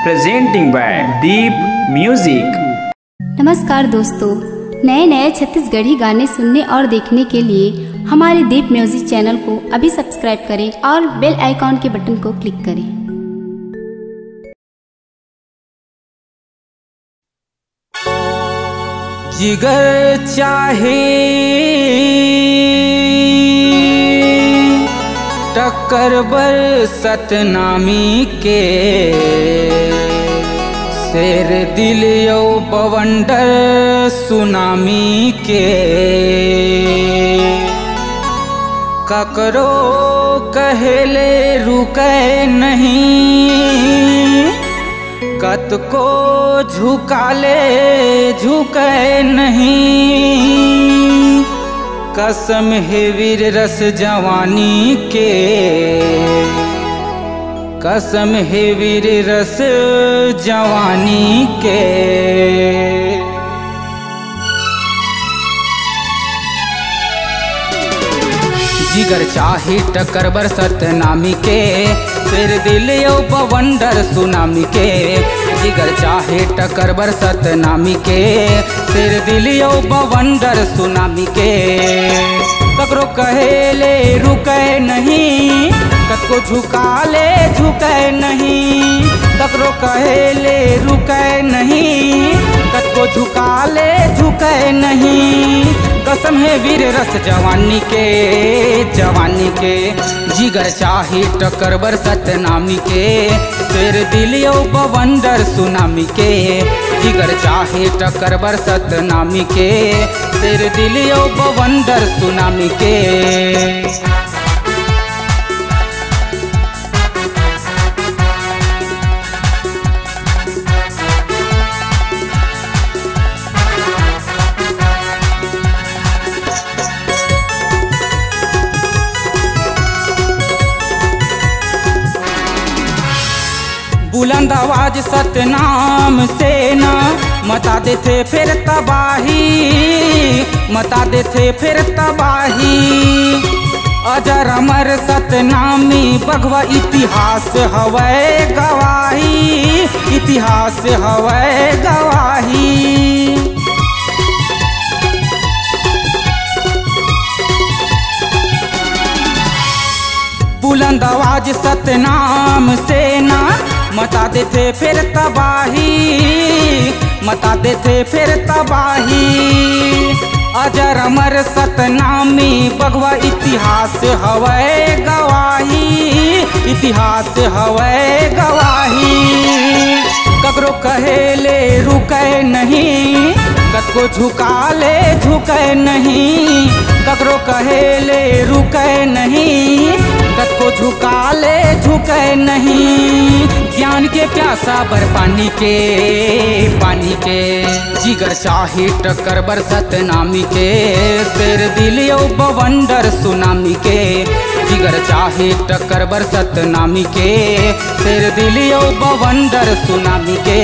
presenting by Deep Music। नमस्कार दोस्तों, नए नए छत्तीसगढ़ी गाने सुनने और देखने के लिए हमारे दीप म्यूजिक चैनल को अभी सब्सक्राइब करें और बेल आइकॉन के बटन को क्लिक करें। जिगर चाहे टक्कर बर सतनामी के, शेर दिल यो बवंडर सुनामी के। ककरो कहले रुके नहीं, कत को झुकाले झुके नहीं। कसम है वीर रस जवानी के, कसम है वीर रस जवानी के। जिगर चाहे टक्कर बर सतनामी के, शेर दिल यो बवंडर सुनामी के। जिगर चाहे टक्कर बर सतनामी के, शेर दिल यो बवंडर सुनामी के। ककरो कहेले रुके नहीं, कतको झुकाले झुके नहीं। ककरो कहेले रुके नहीं, कतको झुकाले झुके नहीं। कसम है वीर रस जवानी के, जवानी के। जिगर चाहे टक्कर बर सतनामी के, शेर दिल यो बवंडर सुनामी के। जिगर चाहे टक्कर बर सतनामी के, शेर दिल यो बवंडर सुनामी के। बुलंद आवाज सतनाम से ना मता देते फिर तबाही, मता देते फिर तबाही। अजर अमर सतनामी बघवा इतिहास हवै गवाही, इतिहास हवै गवाही। बुलंद आवाज सतनाम से ना मता देते फिर तबाही, मता देते फिर तबाही। अजर अमर सतनामी बघवा इतिहास हवै गवाही, इतिहास हवै गवाही। ककरो कहेले रुके नहीं, कतको झुकाले झुके नहीं। ककरो कहेले रुके नहीं, कतको झुकाले झुके नहीं। ज्ञान के प्यासा बर पानी के, पानी के। जिगर चाहे टक्कर बर सतनामी के, शेर दिल यो बवंडर सुनामी के। जिगर चाहे टक्कर बर सतनामी के, शेर दिल यो बवंडर सुनामी के।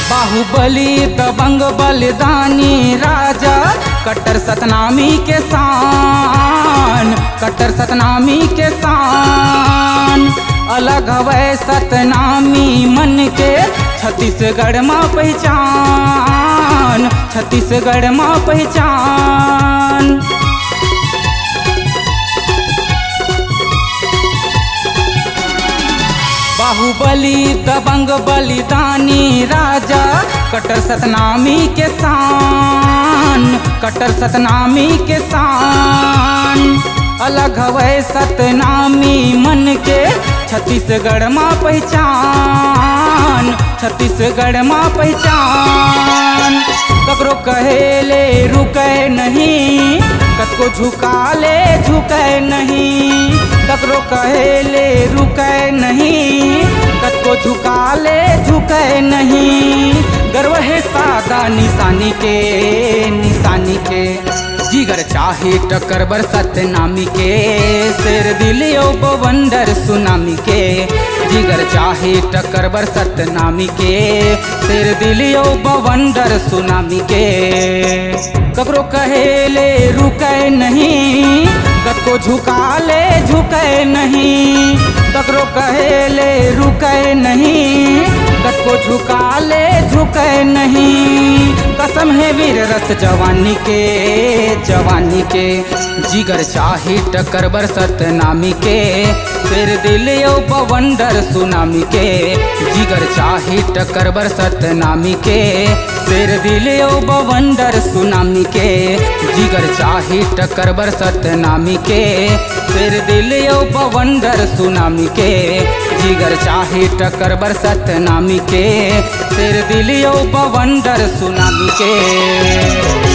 बाहुबली दबंग बलिदानी राजा, कट्टर सतनामी के शान, कट्टर सतनामी के शान। अलग हवै सतनामी मन के, छत्तीसगढ़ माँ पहचान, छत्तीसगढ़ माँ पहचान। बाहुबली दबंग बलिदानी राजा, कट्टर सतनामी के शान, कट्टर सतनामी के शान। अलग हवै सतनामी मन के, छत्तीसगढ़ माँ पहचान, छत्तीसगढ़ माँ पहचान। ककरो कहेले रुके नहीं, कतको झुकाले झुके नहीं। ककरो कहेले रुके नहीं, कतको झुकाले झुके नहीं। गर्व है सादा निशानी के, निशानी के। जिगर जिगर चाहे टक्कर बरसत नामी के, शेर दिलियो बवंडर सुनामी के। जिगर चाहे टक्कर बरसत नामी के, शेर दिलियो बवंडर सुनामी के। ककरो कहे ले रुके नहीं, कको झुका ले झुके नहीं। ककरो कहे ले रुके नहीं, कको झुका ले झुके नहीं। कसम है वीर रस जवानी के, जवानी के। जिगर चाहे टक्कर बरसत नामी के, शेर दिलियो बवंडर सुनामी के। जिगर चाहे टक्कर बरसत नामी के, शेर दिलियो बवंडर सुनामी के। जिगर चाहे टक्कर बरसत नामी के, शेर दिलियो बवंडर सुनामी के। जिगर चाहे टक्कर बरसत नामी के, शेर दिलियो बवंडर सुनामी के।